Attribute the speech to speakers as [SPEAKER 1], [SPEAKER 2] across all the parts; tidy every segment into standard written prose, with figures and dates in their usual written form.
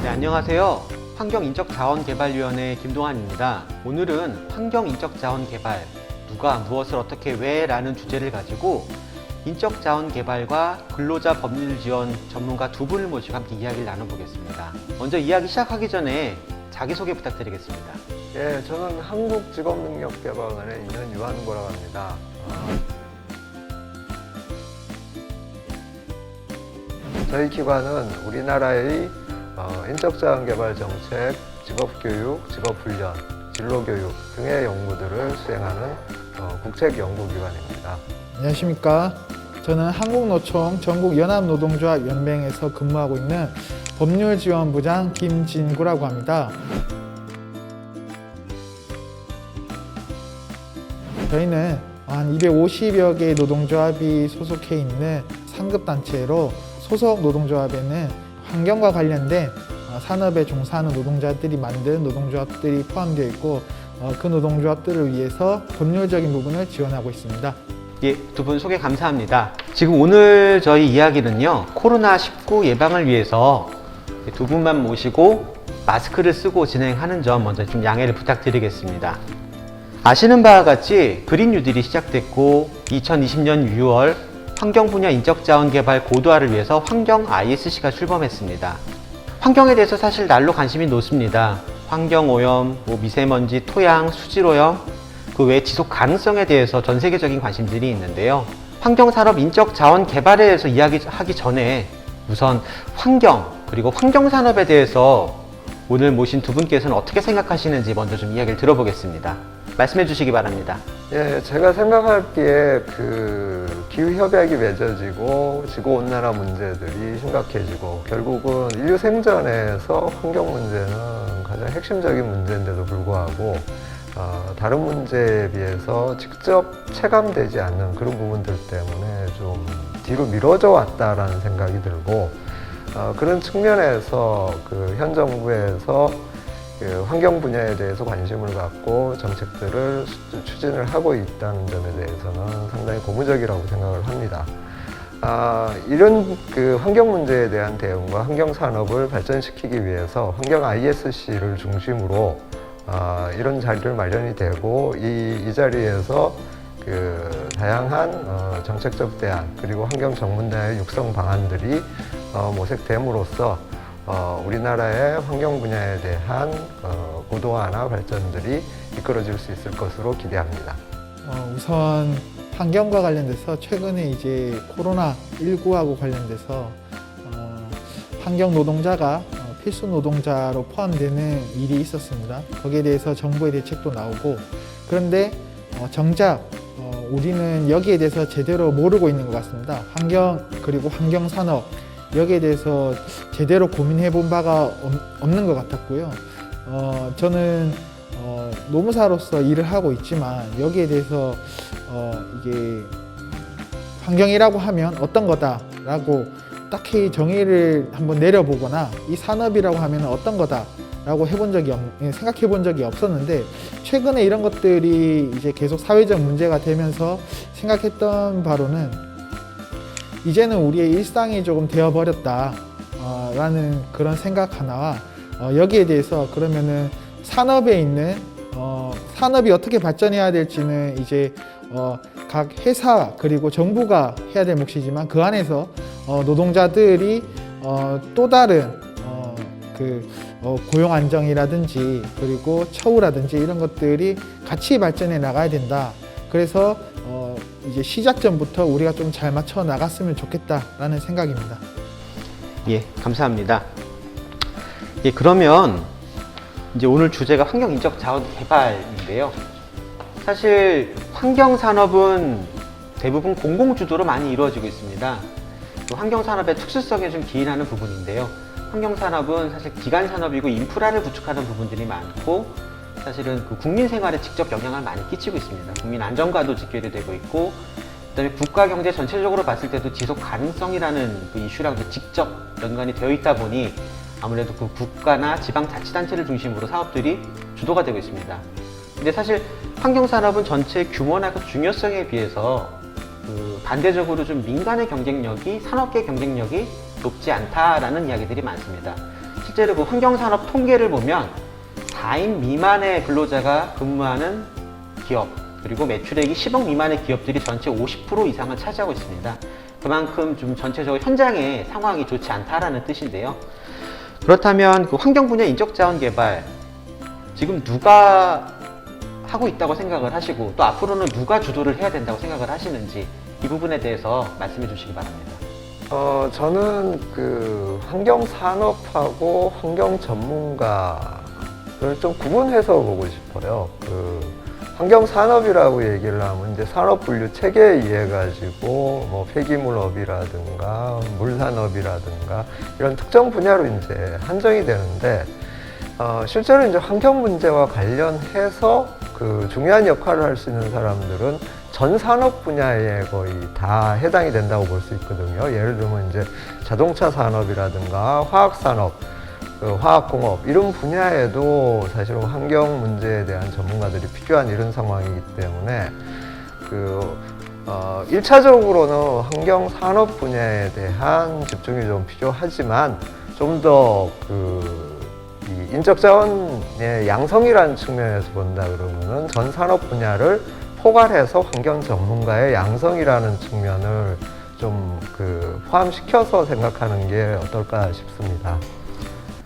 [SPEAKER 1] 안녕하세요. 환경인적자원개발위원회 김동환입니다. 오늘은 환경인적자원개발, 누가 무엇을 어떻게 왜 라는 주제를 가지고 인적자원개발과 근로자 법률지원 전문가 두 분을 모시고 함께 이야기를 나눠보겠습니다. 먼저 이야기 시작하기 전에 자기소개 부탁드리겠습니다.
[SPEAKER 2] 예, 저는 한국직업능력개발원에 있는 유한구라고 합니다. 저희 기관은 우리나라의 인적자원개발 정책, 직업교육, 직업훈련, 진로교육 등의 연구들을 수행하는 국책연구기관입니다.
[SPEAKER 3] 안녕하십니까. 저는 한국노총 전국연합노동조합연맹에서 근무하고 있는 법률지원부장 김진구라고 합니다. 저희는 한 250여 개의 노동조합이 소속해 있는 상급단체로 소속 노동조합에는 환경과 관련된 산업에 종사하는 노동자들이 만든 노동조합들이 포함되어 있고 그 노동조합들을 위해서 법률적인 부분을 지원하고 있습니다.
[SPEAKER 1] 예, 두 분 소개 감사합니다. 지금 오늘 저희 이야기는요, 코로나19 예방을 위해서 두 분만 모시고 마스크를 쓰고 진행하는 점 먼저 좀 양해를 부탁드리겠습니다. 아시는 바와 같이 그린 뉴딜이 시작됐고 2020년 6월 환경 분야 인적자원 개발 고도화를 위해서 환경 ISC가 출범했습니다. 환경에 대해서 사실 날로 관심이 높습니다. 환경오염, 미세먼지, 토양, 수질오염, 그 외 지속 가능성에 대해서 전 세계적인 관심들이 있는데요. 환경산업 인적자원 개발에 대해서 이야기하기 전에 우선 환경, 그리고 환경산업에 대해서 오늘 모신 두 분께서는 어떻게 생각하시는지 먼저 좀 이야기를 들어보겠습니다. 말씀해 주시기 바랍니다.
[SPEAKER 2] 예, 제가 생각하기에 기후협약이 맺어지고 지구온난화 문제들이 심각해지고 결국은 인류 생존에서 환경 문제는 가장 핵심적인 문제인데도 불구하고 다른 문제에 비해서 직접 체감되지 않는 그런 부분들 때문에 좀 뒤로 미뤄져 왔다라는 생각이 들고 그런 측면에서 현 정부에서 환경 분야에 대해서 관심을 갖고 정책들을 추진을 하고 있다는 점에 대해서는 상당히 고무적이라고 생각을 합니다. 이런 환경 문제에 대한 대응과 환경 산업을 발전시키기 위해서 환경 ISC를 중심으로 이런 자리를 마련이 되고 이 자리에서 다양한 정책적 대안 그리고 환경 전문가의 육성 방안들이 모색됨으로써 우리나라의 환경 분야에 대한 고도화나 발전들이 이끌어질 수 있을 것으로 기대합니다.
[SPEAKER 3] 우선 환경과 관련돼서 최근에 이제 코로나19하고 관련돼서 환경 노동자가 필수 노동자로 포함되는 일이 있었습니다. 거기에 대해서 정부의 대책도 나오고 그런데 정작 우리는 여기에 대해서 제대로 모르고 있는 것 같습니다. 환경 그리고 환경산업 여기에 대해서 제대로 고민해 본 바가 없는 것 같았고요. 저는 노무사로서 일을 하고 있지만 여기에 대해서 이게 환경이라고 하면 어떤 거다라고 딱히 정의를 한번 내려보거나 이 산업이라고 하면 어떤 거다라고 생각해 본 적이 없었는데 최근에 이런 것들이 이제 계속 사회적 문제가 되면서 생각했던 바로는 이제는 우리의 일상이 조금 되어버렸다 라는 그런 생각 하나와 여기에 대해서 그러면은 산업에 있는 산업이 어떻게 발전해야 될지는 이제 각 회사 그리고 정부가 해야 될 몫이지만 그 안에서 노동자들이 또 다른 고용 안정이라든지 그리고 처우라든지 이런 것들이 같이 발전해 나가야 된다. 그래서 이제 시작점부터 우리가 좀 잘 맞춰 나갔으면 좋겠다라는 생각입니다.
[SPEAKER 1] 예, 감사합니다. 예, 그러면 이제 오늘 주제가 환경인적자원개발인데요. 사실 환경산업은 대부분 공공주도로 많이 이루어지고 있습니다. 또 환경산업의 특수성에 좀 기인하는 부분인데요. 환경산업은 사실 기간산업이고 인프라를 구축하는 부분들이 많고 사실은 국민 생활에 직접 영향을 많이 끼치고 있습니다. 국민 안전과도 직결이 되고 있고 그다음에 국가 경제 전체적으로 봤을 때도 지속 가능성이라는 이슈랑도 직접 연관이 되어 있다 보니 아무래도 국가나 지방자치단체를 중심으로 사업들이 주도가 되고 있습니다. 근데 사실 환경산업은 전체 규모나 그 중요성에 비해서 반대적으로 좀 민간의 경쟁력이 산업계 경쟁력이 높지 않다라는 이야기들이 많습니다. 실제로 그 환경산업 통계를 보면 4인 미만의 근로자가 근무하는 기업, 그리고 매출액이 10억 미만의 기업들이 전체 50% 이상을 차지하고 있습니다. 그만큼 좀 전체적으로 현장의 상황이 좋지 않다라는 뜻인데요. 그렇다면 그 환경 분야 인적 자원 개발 지금 누가 하고 있다고 생각을 하시고 또 앞으로는 누가 주도를 해야 된다고 생각을 하시는지 이 부분에 대해서 말씀해 주시기 바랍니다.
[SPEAKER 2] 저는 그 환경 산업하고 환경 전문가를 좀 구분해서 보고 싶어요. 그 환경 산업이라고 얘기를 하면 이제 산업 분류 체계에 의해 가지고 뭐 폐기물업이라든가 물산업이라든가 이런 특정 분야로 이제 한정이 되는데 실제로 이제 환경 문제와 관련해서 그 중요한 역할을 할 수 있는 사람들은 전 산업 분야에 거의 다 해당이 된다고 볼 수 있거든요. 예를 들면 이제 자동차 산업이라든가 화학 산업, 그 화학공업 이런 분야에도 사실은 환경 문제에 대한 전문가들이 필요한 이런 상황이기 때문에 그 1차적으로는 환경 산업 분야에 대한 집중이 좀 필요하지만 좀 더 이 인적 자원의 양성이라는 측면에서 본다 그러면은 전 산업 분야를 포괄해서 환경 전문가의 양성이라는 측면을 좀 포함시켜서 생각하는 게 어떨까 싶습니다.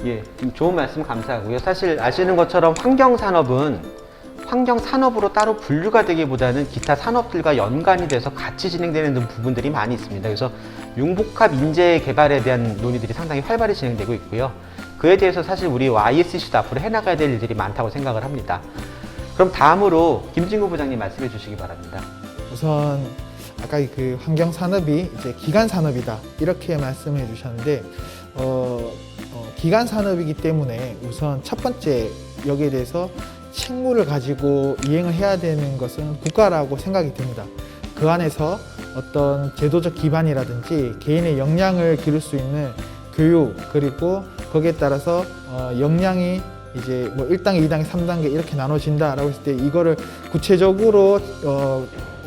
[SPEAKER 1] 예, 지금 좋은 말씀 감사하고요. 사실 아시는 것처럼 환경산업은 환경산업으로 따로 분류가 되기보다는 기타 산업들과 연관이 돼서 같이 진행되는 부분들이 많이 있습니다. 그래서 융복합 인재 개발에 대한 논의들이 상당히 활발히 진행되고 있고요. 그에 대해서 사실 우리 ISC도 앞으로 해나가야 될 일들이 많다고 생각을 합니다. 그럼 다음으로 김진구 부장님 말씀해 주시기 바랍니다.
[SPEAKER 3] 우선 아까 그 환경 산업이 이제 기간 산업이다 이렇게 말씀해 주셨는데 기간 산업이기 때문에 우선 첫 번째 여기에 대해서 책무를 가지고 이행을 해야 되는 것은 국가라고 생각이 듭니다. 그 안에서 어떤 제도적 기반이라든지 개인의 역량을 기를 수 있는 교육 그리고 거기에 따라서 역량이 이제 뭐 1단계, 2단계, 3단계 이렇게 나눠진다라고 했을 때 이거를 구체적으로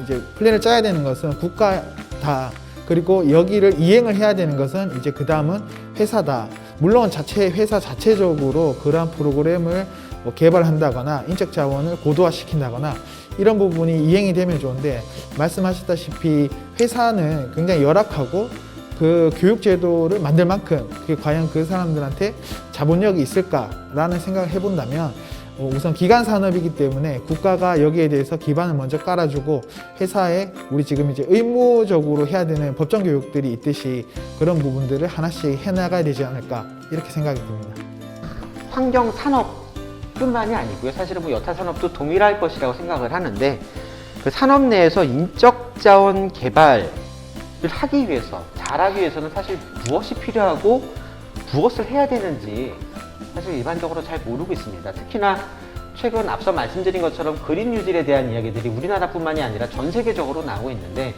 [SPEAKER 3] 이제 플랜을 짜야 되는 것은 국가다. 그리고 여기를 이행을 해야 되는 것은 이제 그 다음은 회사다. 물론 회사 자체적으로 그러한 프로그램을 뭐 개발한다거나 인적 자원을 고도화시킨다거나 이런 부분이 이행이 되면 좋은데 말씀하셨다시피 회사는 굉장히 열악하고 그 교육 제도를 만들 만큼 그게 과연 그 사람들한테 자본력이 있을까라는 생각을 해본다면 우선 기간 산업이기 때문에 국가가 여기에 대해서 기반을 먼저 깔아주고 회사에 우리 지금 이제 의무적으로 해야 되는 법정 교육들이 있듯이 그런 부분들을 하나씩 해나가야 되지 않을까 이렇게 생각이 듭니다.
[SPEAKER 1] 환경 산업뿐만이 아니고요. 사실은 뭐 여타 산업도 동일할 것이라고 생각을 하는데 그 산업 내에서 인적 자원 개발을 하기 위해서 잘하기 위해서는 사실 무엇이 필요하고 무엇을 해야 되는지 사실 일반적으로 잘 모르고 있습니다. 특히나 최근 앞서 말씀드린 것처럼 그린 뉴딜에 대한 이야기들이 우리나라뿐만이 아니라 전 세계적으로 나오고 있는데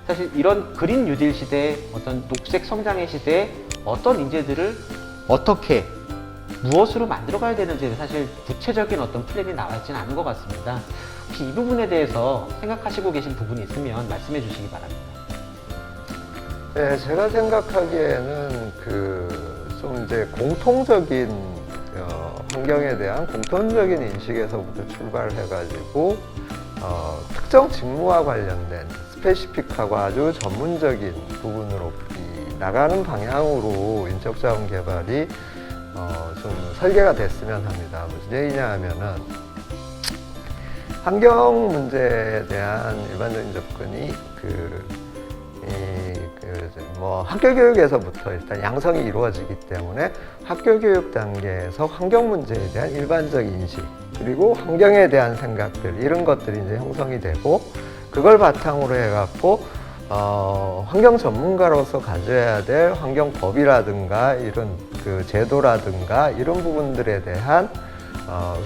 [SPEAKER 1] 사실 이런 그린 뉴딜 시대에 어떤 녹색 성장의 시대에 어떤 인재들을 어떻게 무엇으로 만들어가야 되는지에 사실 구체적인 어떤 플랜이 나와 있지는 않은 것 같습니다. 혹시 이 부분에 대해서 생각하시고 계신 부분이 있으면 말씀해 주시기 바랍니다.
[SPEAKER 2] 네, 제가 생각하기에는 좀 이제 공통적인 환경에 대한 공통적인 인식에서부터 출발을 해가지고 특정 직무와 관련된 스페시픽하고 아주 전문적인 부분으로 나가는 방향으로 인적자원 개발이 좀 설계가 됐으면 합니다. 무슨 얘기냐 하면은 환경 문제에 대한 일반적인 접근이 뭐 학교 교육에서부터 일단 양성이 이루어지기 때문에 학교 교육 단계에서 환경 문제에 대한 일반적 인식 그리고 환경에 대한 생각들 이런 것들이 이제 형성이 되고 그걸 바탕으로 해갖고 환경 전문가로서 가져야 될 환경법이라든가 이런 제도라든가 이런 부분들에 대한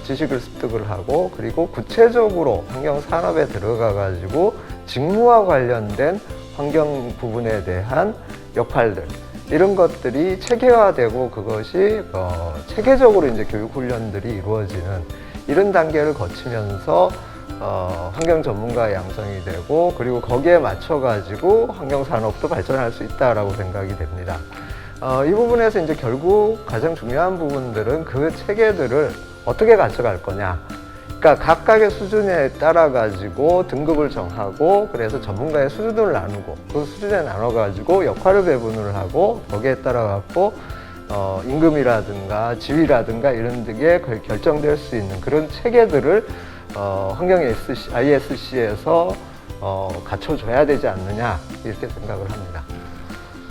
[SPEAKER 2] 지식을 습득을 하고 그리고 구체적으로 환경 산업에 들어가 가지고 직무와 관련된 환경 부분에 대한 역할들 이런 것들이 체계화되고 그것이 체계적으로 이제 교육 훈련들이 이루어지는 이런 단계를 거치면서 환경 전문가 양성이 되고 그리고 거기에 맞춰 가지고 환경 산업도 발전할 수 있다라고 생각이 됩니다. 이 부분에서 이제 결국 가장 중요한 부분들은 그 체계들을 어떻게 가져갈 거냐. 그러니까 각각의 수준에 따라 가지고 등급을 정하고 그래서 전문가의 수준을 나누고 그 수준에 나눠 가지고 역할을 배분을 하고 거기에 따라 갖고 임금이라든가 지위라든가 이런 게 결정될 수 있는 그런 체계들을 환경 ISC에서 갖춰줘야 되지 않느냐 이렇게 생각을 합니다.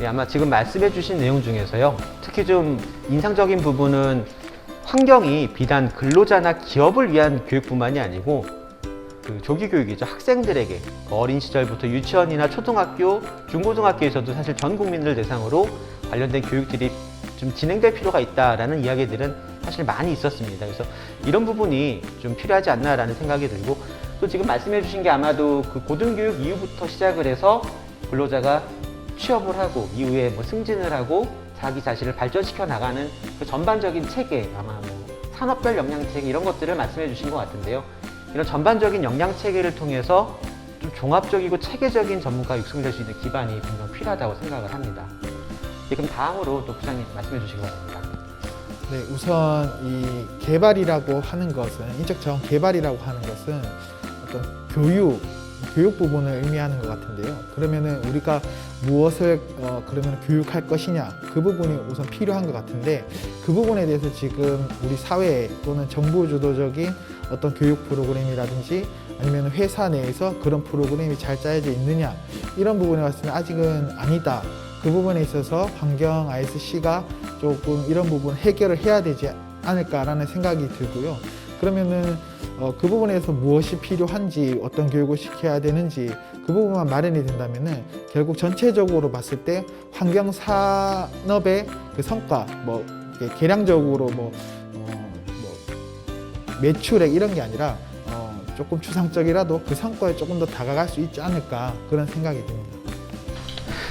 [SPEAKER 1] 예, 아마 지금 말씀해 주신 내용 중에서요. 특히 좀 인상적인 부분은 환경이 비단 근로자나 기업을 위한 교육뿐만이 아니고 그 조기 교육이죠. 학생들에게 어린 시절부터 유치원이나 초등학교, 중고등학교에서도 사실 전 국민들 대상으로 관련된 교육들이 좀 진행될 필요가 있다라는 이야기들은 사실 많이 있었습니다. 그래서 이런 부분이 좀 필요하지 않나라는 생각이 들고 또 지금 말씀해 주신 게 아마도 그 고등교육 이후부터 시작을 해서 근로자가 취업을 하고 이후에 뭐 승진을 하고 자기 자신을 발전시켜 나가는 그 전반적인 체계, 아마 뭐 산업별 역량체계 이런 것들을 말씀해 주신 것 같은데요. 이런 전반적인 역량체계를 통해서 좀 종합적이고 체계적인 전문가 육성될 수 있는 기반이 분명 필요하다고 생각을 합니다. 예, 그럼 다음으로 또 부장님 말씀해 주시기 바랍니다.
[SPEAKER 3] 네, 우선 이 개발이라고 하는 것은 인적자원 개발이라고 하는 것은 어떤 교육 부분을 의미하는 것 같은데요. 그러면은 우리가 무엇을 그러면 교육할 것이냐 그 부분이 우선 필요한 것 같은데 그 부분에 대해서 지금 우리 사회 또는 정부 주도적인 어떤 교육 프로그램이라든지 아니면 회사 내에서 그런 프로그램이 잘 짜여져 있느냐 이런 부분에 왔을 때 아직은 아니다. 그 부분에 있어서 환경 ISC가 조금 이런 부분 해결을 해야 되지 않을까라는 생각이 들고요. 그러면은 그 부분에서 무엇이 필요한지 어떤 교육을 시켜야 되는지 그 부분만 마련이 된다면은 결국 전체적으로 봤을 때 환경 산업의 그 성과 뭐 계량적으로 뭐 매출액 이런 게 아니라 조금 추상적이라도 그 성과에 조금 더 다가갈 수 있지 않을까 그런 생각이 듭니다.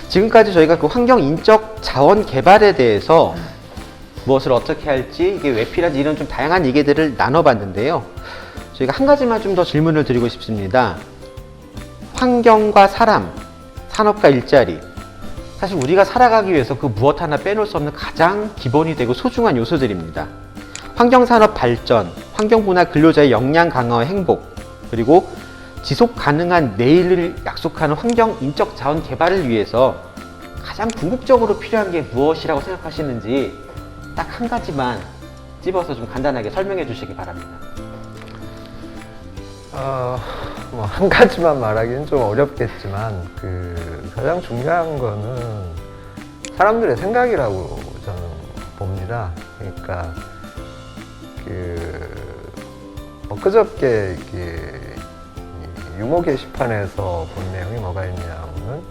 [SPEAKER 1] 지금까지 저희가 그 환경 인적 자원 개발에 대해서 무엇을 어떻게 할지 이게 왜 필요한지 이런 좀 다양한 얘기들을 나눠봤는데요. 저희가 한 가지만 좀 더 질문을 드리고 싶습니다. 환경과 사람, 산업과 일자리. 사실 우리가 살아가기 위해서 그 무엇 하나 빼놓을 수 없는 가장 기본이 되고 소중한 요소들입니다. 환경산업 발전, 환경분야 근로자의 역량 강화와 행복, 그리고 지속 가능한 내일을 약속하는 환경 인적 자원 개발을 위해서 가장 궁극적으로 필요한 게 무엇이라고 생각하시는지 딱 한 가지만 찝어서 좀 간단하게 설명해 주시기 바랍니다.
[SPEAKER 2] 뭐 한 가지만 말하기는 좀 어렵겠지만 가장 중요한 거는 사람들의 생각이라고 저는 봅니다. 그러니까 엊그저께 유머 게시판에서 본 내용이 뭐가 있냐면은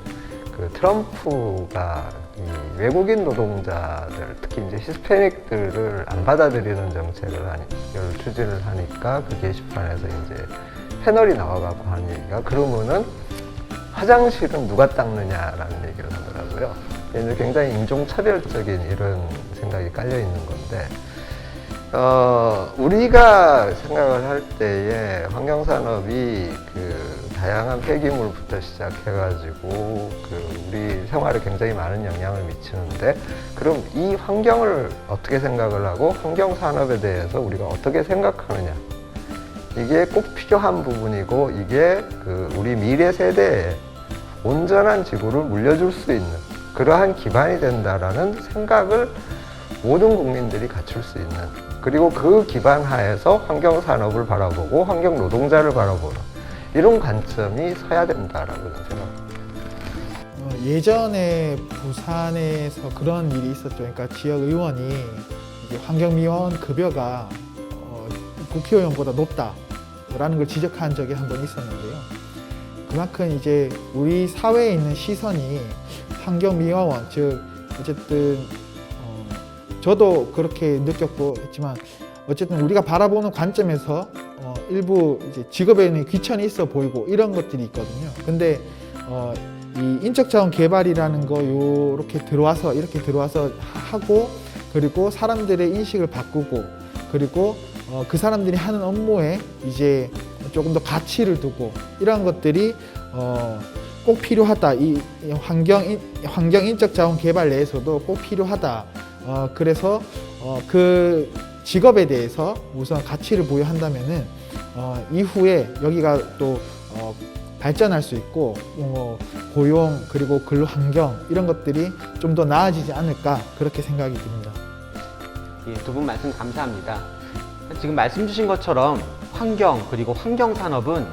[SPEAKER 2] 트럼프가 이 외국인 노동자들, 특히 이제 히스패닉들을 안 받아들이는 정책을 추진을 하니까 그 게시판에서 이제 패널이 나와가고 하는 얘기가 그러면은 화장실은 누가 닦느냐라는 얘기를 하더라고요. 이제 굉장히 인종차별적인 이런 생각이 깔려 있는 건데, 우리가 생각을 할 때에 환경산업이 다양한 폐기물부터 시작해가지고 우리 생활에 굉장히 많은 영향을 미치는데, 그럼 이 환경을 어떻게 생각을 하고 환경산업에 대해서 우리가 어떻게 생각하느냐, 이게 꼭 필요한 부분이고, 이게 우리 미래 세대에 온전한 지구를 물려줄 수 있는 그러한 기반이 된다라는 생각을 모든 국민들이 갖출 수 있는, 그리고 그 기반 하에서 환경산업을 바라보고 환경 노동자를 바라보는 이런 관점이 서야 된다라고 생각합니다.
[SPEAKER 3] 예전에 부산에서 그런 일이 있었죠. 그러니까 지역 의원이 이제 환경미화원 급여가 국회의원보다 높다라는 걸 지적한 적이 한 번 있었는데요. 그만큼 이제 우리 사회에 있는 시선이 환경미화원, 즉 어쨌든 저도 그렇게 느꼈고 했지만 어쨌든 우리가 바라보는 관점에서 일부 이제 직업에는 귀천이 있어 보이고 이런 것들이 있거든요. 근데 이 인적자원 개발이라는 거 이렇게 들어와서 하고, 그리고 사람들의 인식을 바꾸고, 그리고 그 사람들이 하는 업무에 이제 조금 더 가치를 두고 이러한 것들이 꼭 필요하다. 이 환경인적 자원 개발 내에서도 꼭 필요하다. 그래서 그 직업에 대해서 우선 가치를 부여한다면은 이후에 여기가 또 발전할 수 있고 고용 그리고 근로 환경 이런 것들이 좀 더 나아지지 않을까 그렇게 생각이 듭니다.
[SPEAKER 1] 예, 두 분 말씀 감사합니다. 지금 말씀 주신 것처럼 환경 그리고 환경산업은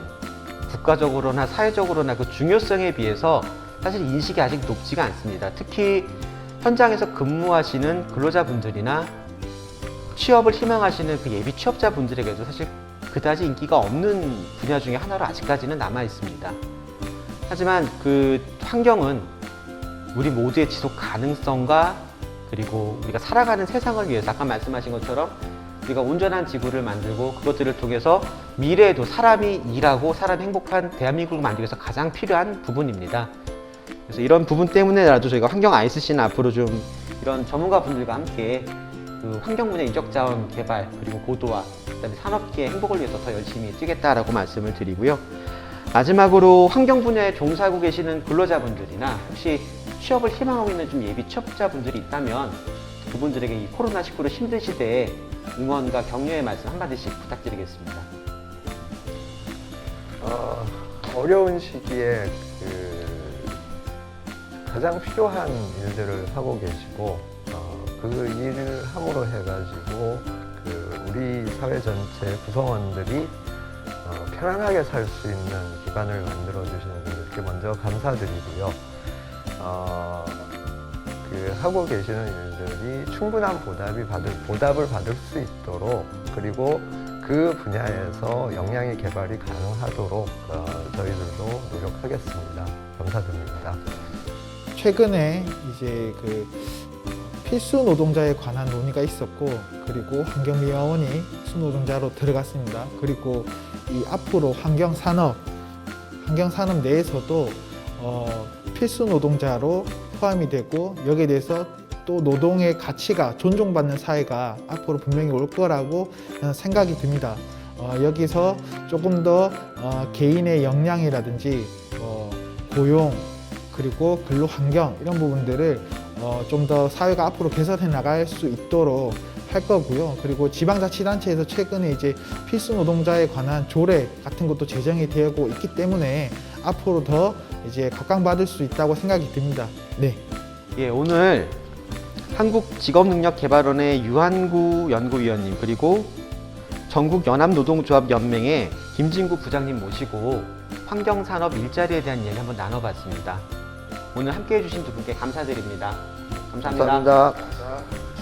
[SPEAKER 1] 국가적으로나 사회적으로나 그 중요성에 비해서 사실 인식이 아직 높지가 않습니다. 특히 현장에서 근무하시는 근로자분들이나 취업을 희망하시는 그 예비 취업자분들에게도 사실 그다지 인기가 없는 분야 중에 하나로 아직까지는 남아 있습니다. 하지만 그 환경은 우리 모두의 지속 가능성과 그리고 우리가 살아가는 세상을 위해서 아까 말씀하신 것처럼 우리가 온전한 지구를 만들고 그것들을 통해서 미래에도 사람이 일하고 사람이 행복한 대한민국을 만들기 위해서 가장 필요한 부분입니다. 그래서 이런 부분 때문에라도 저희가 환경 ICC는 앞으로 좀 이런 전문가 분들과 함께 그 환경 분야 인적 자원 개발 그리고 고도화 그다음에 산업계의 행복을 위해서 더 열심히 뛰겠다라고 말씀을 드리고요. 마지막으로 환경 분야에 종사하고 계시는 근로자분들이나 혹시 취업을 희망하고 있는 좀 예비 취업자분들이 있다면 그분들에게 이 코로나19로 힘든 시대에 응원과 격려의 말씀 한마디씩 부탁드리겠습니다.
[SPEAKER 2] 어려운 시기에 가장 필요한 일들을 하고 계시고 그 일을 함으로 해가지고 우리 사회 전체 구성원들이 편안하게 살 수 있는 기반을 만들어 주시는 분들께 먼저 감사드리고요. 하고 계시는 일들이 충분한 보답을 받을 수 있도록 그리고 그 분야에서 역량의 개발이 가능하도록 저희들도 노력하겠습니다. 감사드립니다.
[SPEAKER 3] 최근에 이제 그 필수 노동자에 관한 논의가 있었고 그리고 환경미화원이 수노동자로 들어갔습니다. 그리고 이 앞으로 환경산업 내에서도 필수 노동자로 포함이 되고 여기에 대해서 또 노동의 가치가 존중받는 사회가 앞으로 분명히 올 거라고 생각이 듭니다. 여기서 조금 더 개인의 역량이라든지 고용 그리고 근로 환경 이런 부분들을 좀 더 사회가 앞으로 개선해 나갈 수 있도록 할 거고요. 그리고 지방자치단체에서 최근에 이제 필수 노동자에 관한 조례 같은 것도 제정이 되고 있기 때문에 앞으로 더 이제 각광받을 수 있다고 생각이 듭니다. 네.
[SPEAKER 1] 예, 오늘 한국직업능력개발원의 유한구 연구위원님 그리고 전국연합노동조합연맹의 김진구 부장님 모시고 환경산업 일자리에 대한 이야기 한번 나눠봤습니다. 오늘 함께해 주신 두 분께 감사드립니다. 감사합니다.
[SPEAKER 2] 감사합니다.